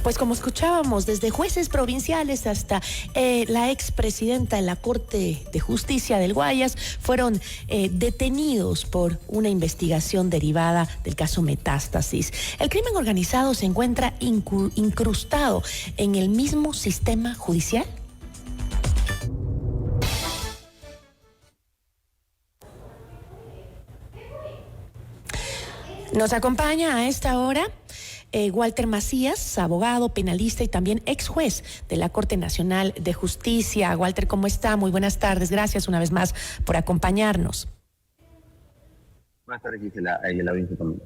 Pues como escuchábamos, desde jueces provinciales hasta la expresidenta de la Corte de Justicia del Guayas fueron detenidos por una investigación derivada del caso Metástasis. El crimen organizado se encuentra incrustado en el mismo sistema judicial. Nos acompaña a esta hora Walter Macías, abogado, penalista y también ex juez de la Corte Nacional de Justicia. Walter, ¿cómo está? Muy buenas tardes. Gracias una vez más por acompañarnos. Buenas tardes, Gisela. La audiencia también.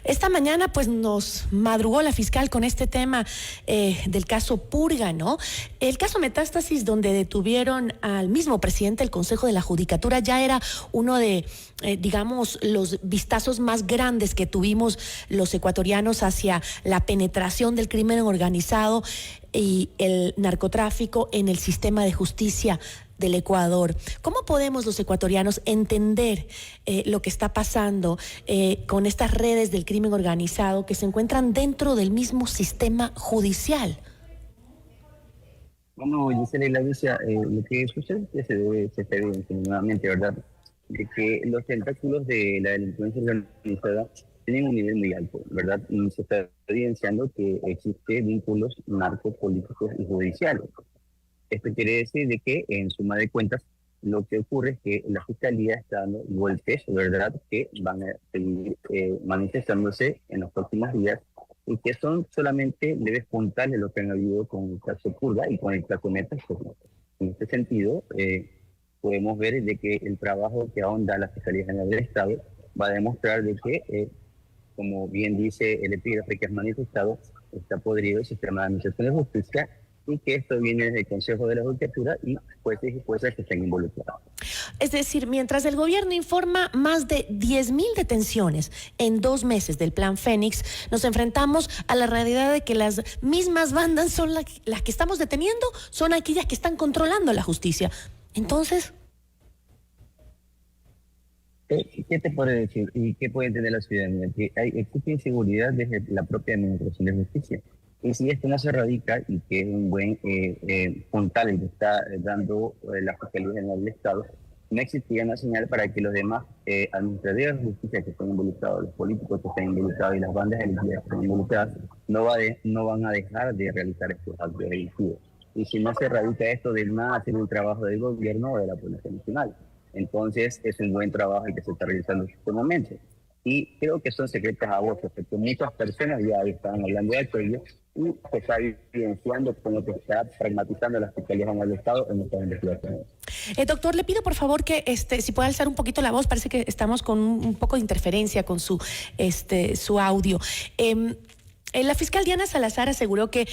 Esta mañana pues nos madrugó la fiscal con este tema del caso Purga, ¿no? El caso Metástasis, donde detuvieron al mismo presidente del Consejo de la Judicatura, ya era uno de, digamos, los vistazos más grandes que tuvimos los ecuatorianos hacia la penetración del crimen organizado y el narcotráfico en el sistema de justicia del Ecuador. ¿Cómo podemos los ecuatorianos entender lo que está pasando con estas redes del crimen organizado que se encuentran dentro del mismo sistema judicial? Bueno, Gisela y la audiencia, lo que sucede es que se evidencia nuevamente, ¿verdad?, de que los tentáculos de la delincuencia organizada tienen un nivel muy alto, ¿verdad? Y se está evidenciando que existen vínculos narcopolíticos y judiciales. Esto quiere decir de que, en suma de cuentas, lo que ocurre es que la Fiscalía está dando golpes, ¿verdad?, que van a seguir manifestándose en los próximos días y que son solamente leves puntales de lo que han habido con el caso Purga y con el caso Metástasis. En este sentido, podemos ver de que el trabajo que ahonda la Fiscalía General del Estado va a demostrar de que, como bien dice el epígrafe que es manifestado, está podrido el sistema de administración de justicia, y que esto viene desde el Consejo de la Judicatura y jueces y juezas que están involucrados. Es decir, mientras el gobierno informa más de 10.000 detenciones en 2 meses del Plan Fénix, nos enfrentamos a la realidad de que las mismas bandas son las que estamos deteniendo, son aquellas que están controlando la justicia. Entonces, ¿qué te puede decir y qué puede entender la ciudadanía? Que existe inseguridad desde la propia administración de justicia. Y si esto no se erradica, y que es un buen puntal el que está dando la Fiscalía General del Estado, no existía una señal para que los demás administradores de justicia que están involucrados, los políticos que están involucrados y las bandas delictivas que están involucradas, no van a dejar de realizar estos actos delictivos. Y si no se erradica esto, de nada hacer un trabajo del gobierno o de la Policía Nacional. Entonces es un buen trabajo el que se está realizando en este momento. Y creo que son secretas a voces, porque muchas personas ya están hablando de aquello y se está evidenciando con lo que está pragmatizando la Fiscalía General del Estado en estas investigaciones. Doctor, le pido por favor que si puede alzar un poquito la voz, parece que estamos con un poco de interferencia con su audio. La fiscal Diana Salazar aseguró que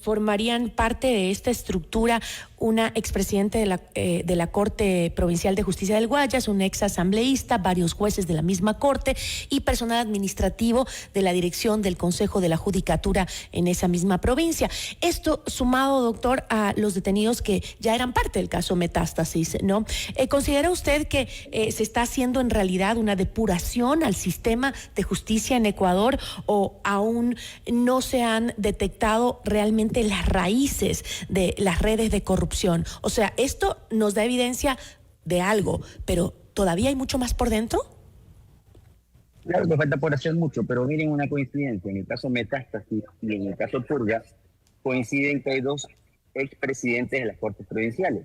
formarían parte de esta estructura una expresidente de la Corte Provincial de Justicia del Guayas, un ex asambleísta, varios jueces de la misma Corte y personal administrativo de la dirección del Consejo de la Judicatura en esa misma provincia. Esto sumado, doctor, a los detenidos que ya eran parte del caso Metástasis, ¿no? ¿Considera usted que se está haciendo en realidad una depuración al sistema de justicia en Ecuador o aún no se han detectado realmente las raíces de las redes de corrupción? O sea, esto nos da evidencia de algo, pero ¿todavía hay mucho más por dentro? Claro que falta por hacer mucho, pero miren una coincidencia. En el caso Metástasis y en el caso Purga coinciden que hay 2 expresidentes de las Cortes Provinciales.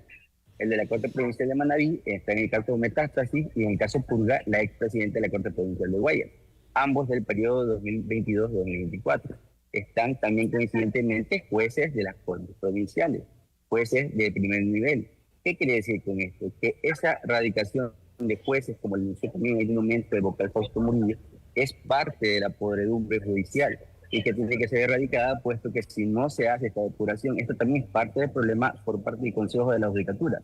El de la Corte Provincial de Manabí está en el caso Metástasis y en el caso Purga la expresidenta de la Corte Provincial de Guayas. Ambos del periodo 2022-2024. Están también coincidentemente jueces de las Cortes Provinciales, jueces de primer nivel. ¿Qué quiere decir con esto? Que esa radicación de jueces, como le mencioné también en un momento de vocal Fausto Murillo, es parte de la podredumbre judicial y que tiene que ser erradicada, puesto que si no se hace esta depuración, esto también es parte del problema por parte del Consejo de la Judicatura.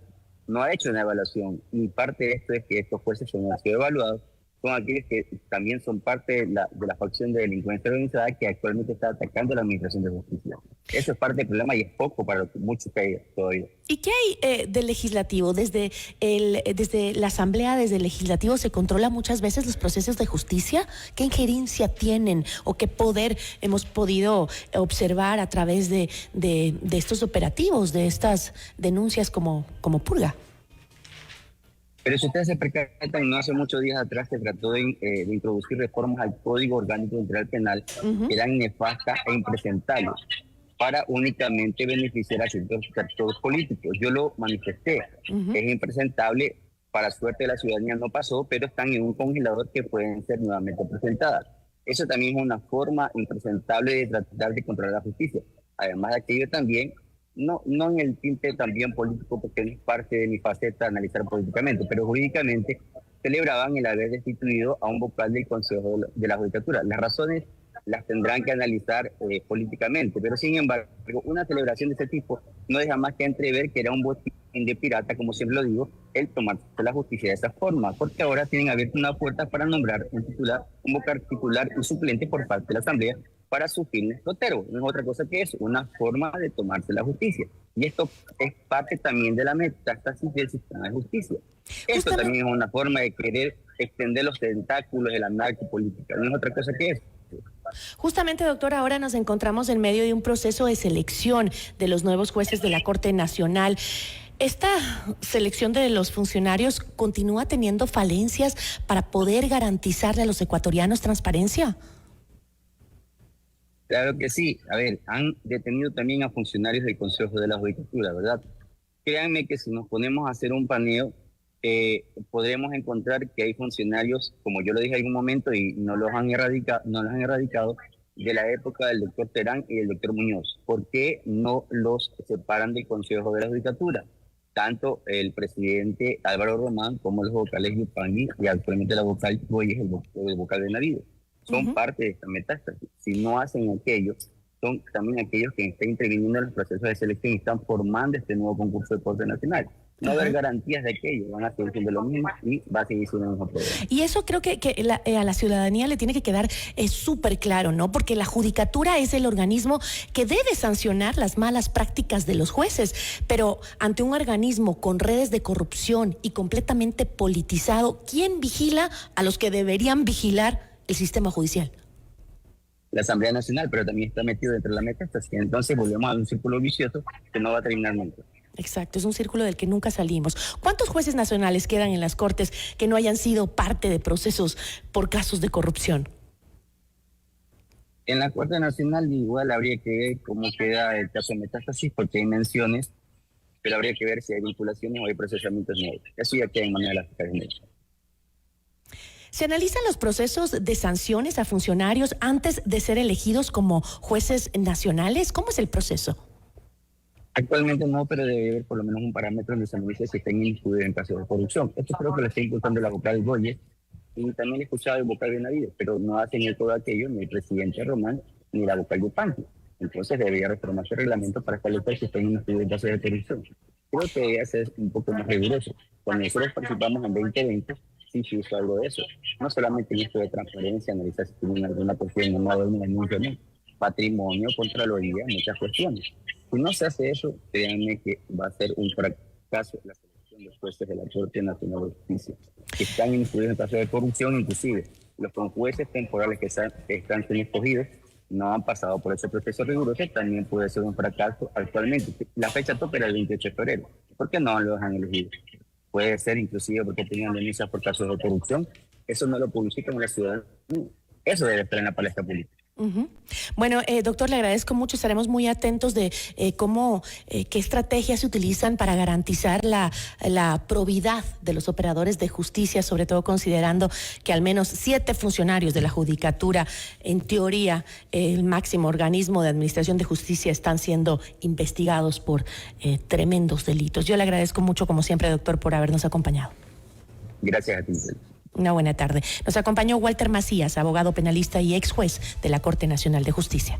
No ha hecho una evaluación y parte de esto es que estos jueces no han sido evaluados son aquellos que también son parte de la facción de delincuencia organizada que actualmente está atacando a la Administración de Justicia. Eso es parte del problema y es poco para lo que muchos que hay todavía. ¿Y qué hay del legislativo? Desde la Asamblea, desde el legislativo, ¿se controla muchas veces los procesos de justicia? ¿Qué injerencia tienen o qué poder hemos podido observar a través de estos operativos, de estas denuncias como purga? Pero si ustedes se percatan, no hace muchos días atrás se trató de introducir reformas al Código Orgánico Integral Penal que eran nefastas e impresentables para únicamente beneficiar a ciertos sectores políticos. Yo lo manifesté, es impresentable, para suerte de la ciudadanía no pasó, pero están en un congelador que pueden ser nuevamente presentadas. Eso también es una forma impresentable de tratar de controlar la justicia. Además de aquello también, no en el tinte también político, porque no es parte de mi faceta analizar políticamente, pero jurídicamente celebraban el haber destituido a un vocal del Consejo de la Judicatura. Las razones las tendrán que analizar políticamente, pero sin embargo, una celebración de ese tipo no deja más que entrever que era un botín de pirata, como siempre lo digo, el tomarse la justicia de esa forma, porque ahora tienen abierta una puerta para nombrar un vocal titular y suplente por parte de la Asamblea para sus fines noteros. No es otra cosa que eso, una forma de tomarse la justicia. Y esto es parte también de la metástasis del sistema de justicia. Esto también es una forma de querer extender los tentáculos de la narcopolítica. No es otra cosa que eso. Justamente, doctor, ahora nos encontramos en medio de un proceso de selección de los nuevos jueces de la Corte Nacional. ¿Esta selección de los funcionarios continúa teniendo falencias para poder garantizarle a los ecuatorianos transparencia? Claro que sí. A ver, han detenido también a funcionarios del Consejo de la Judicatura, ¿verdad? Créanme que si nos ponemos a hacer un paneo, podremos encontrar que hay funcionarios, como yo lo dije en algún momento, y no los han erradicado, de la época del doctor Terán y del doctor Muñoz. ¿Por qué no los separan del Consejo de la Judicatura? Tanto el presidente Álvaro Román como los vocales Yupangui y actualmente la vocal Boyes, el vocal de Navido. Son parte de esta metástasis. Si no hacen aquello, son también aquellos que están interviniendo en los procesos de selección y están formando este nuevo concurso de Corte Nacional. No va a haber garantías de aquello, van a seguir siendo lo mismo y va a seguir siendo el mismo problema. Y eso creo que a la ciudadanía le tiene que quedar súper claro, ¿no? Porque la judicatura es el organismo que debe sancionar las malas prácticas de los jueces, pero ante un organismo con redes de corrupción y completamente politizado, ¿quién vigila a los que deberían vigilar el sistema judicial? La Asamblea Nacional, pero también está metido dentro de la metástasis. Entonces volvemos a un círculo vicioso que no va a terminar nunca. Exacto, es un círculo del que nunca salimos. ¿Cuántos jueces nacionales quedan en las Cortes que no hayan sido parte de procesos por casos de corrupción? En la Corte Nacional igual habría que ver cómo queda el caso de metástasis, porque hay menciones, pero habría que ver si hay vinculaciones o hay procesamientos nuevos. Eso ya queda en manos de la Fiscalía. ¿Se analizan los procesos de sanciones a funcionarios antes de ser elegidos como jueces nacionales? ¿Cómo es el proceso? Actualmente no, pero debe haber por lo menos un parámetro donde se analice si están incluidos en casos de corrupción. Esto creo que lo está impulsando la vocal Boyes y también he escuchado el vocal de Navido, pero no hacen el todo aquello ni el presidente Román ni la vocal Yupanqui. Entonces debería reformarse el reglamento para establecer si están incluidos en casos de corrupción. Creo que debería ser un poco más riguroso. Cuando nosotros participamos en 2020, sí se hizo algo de eso. No solamente en esto de transparencia, analizar si tienen alguna cuestión o no, alguna denuncia, no. Patrimonio, contraloría, muchas cuestiones. Si no se hace eso, créanme que va a ser un fracaso la selección de jueces de la Corte Nacional de Justicia, que están incluidos en casos de corrupción, inclusive los jueces temporales que están siendo escogidos no han pasado por ese proceso riguroso, también puede ser un fracaso actualmente. La fecha tope era el 28 de febrero. ¿Por qué no los han elegido? Puede ser inclusive porque tenían denuncias por casos de corrupción. Eso no lo publicitan en la ciudadanía. Eso debe estar en la palestra política. Bueno, doctor, le agradezco mucho. Estaremos muy atentos de qué estrategias se utilizan para garantizar la probidad de los operadores de justicia, sobre todo considerando que al menos 7 funcionarios de la Judicatura, en teoría el máximo organismo de administración de justicia, están siendo investigados por tremendos delitos. Yo le agradezco mucho, como siempre, doctor, por habernos acompañado. Gracias a ti. Una buena tarde. Nos acompañó Walter Macías, abogado penalista y ex juez de la Corte Nacional de Justicia.